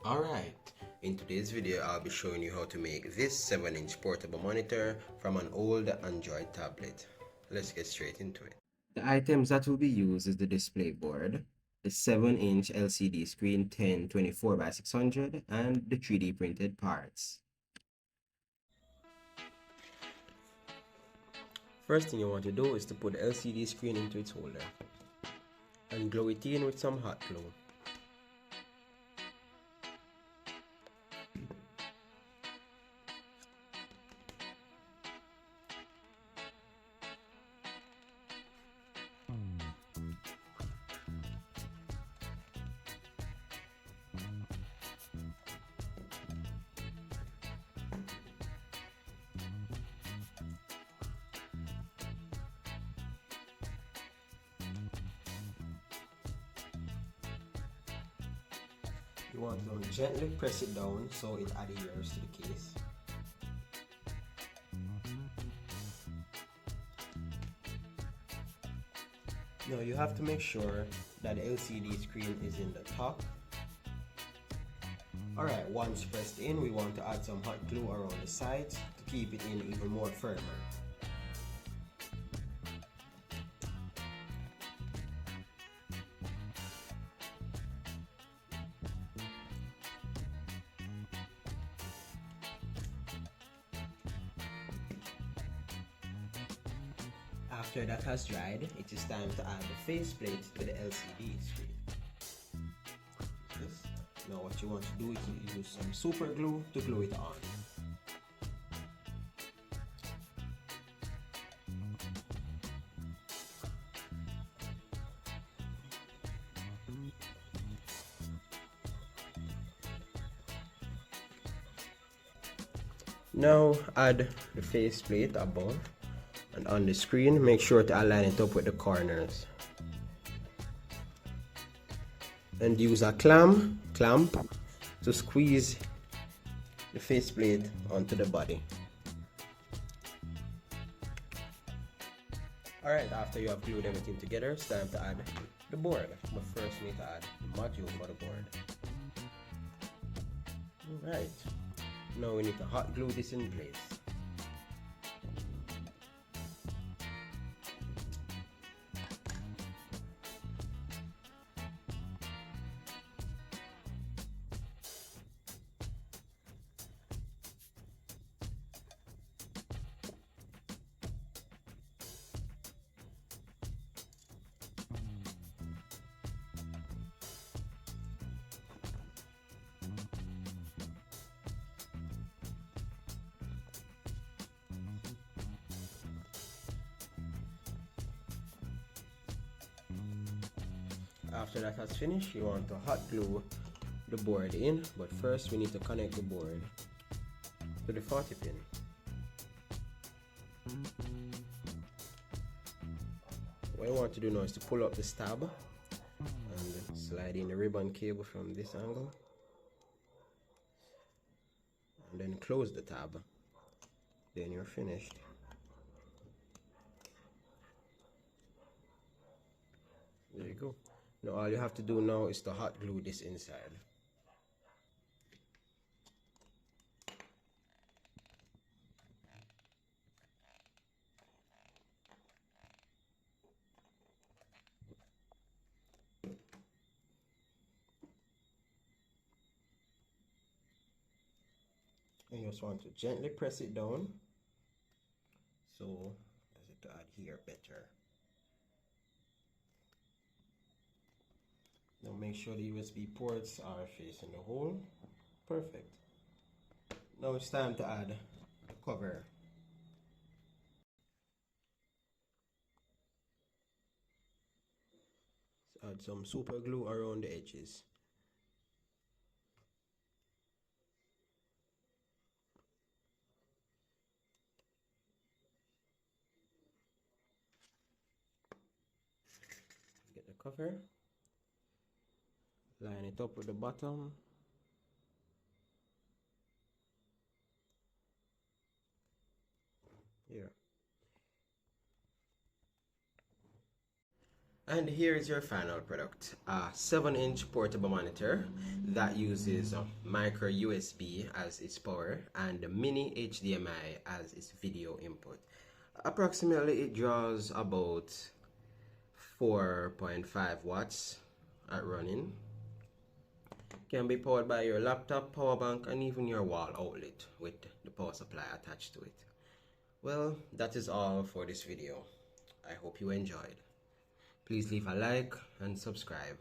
Alright, in today's video I'll be showing you how to make this 7-inch portable monitor from an old Android tablet. Let's get straight into it. The items that will be used is the display board, the 7-inch LCD screen 1024 by 600, and the 3D printed parts. First thing you want to do is to put the LCD screen into its holder and glue it in with some hot glue. You want to gently press it down so it adheres to the case. Now you have to make sure that the LCD screen is in the top. Alright, once pressed in, we want to add some hot glue around the sides to keep it in even more firmer. After that has dried, it is time to add the faceplate to the LCD screen. Now what you want to do is use some super glue to glue it on. Now add the faceplate above and on the screen. Make sure to align it up with the corners. And use a clamp to squeeze the faceplate onto the body. Alright, after you have glued everything together, it's time to add the board. But first we need to add the module for the board. Alright, now we need to hot glue this in place. After that has finished, you want to hot glue the board in, but first we need to connect the board to the 40 pin. What you want to do now is to pull up the stab and slide in the ribbon cable from this angle, and then close the tab. Then you're finished. There you go. Now all you have to do now is to hot glue this inside. And you just want to gently press it down so as it to adhere better. Now make sure the USB ports are facing the hole. Perfect. Now it's time to add the cover. Let's add some super glue around the edges. Get the cover. Line it up with the bottom. Here. And here is your final product, a 7-inch portable monitor that uses micro USB as its power and mini HDMI as its video input. Approximately it draws about 4.5 watts at running. Can be powered by your laptop, power bank, and even your wall outlet with the power supply attached to it. Well, that is all for this video. I hope you enjoyed. Please leave a like and subscribe.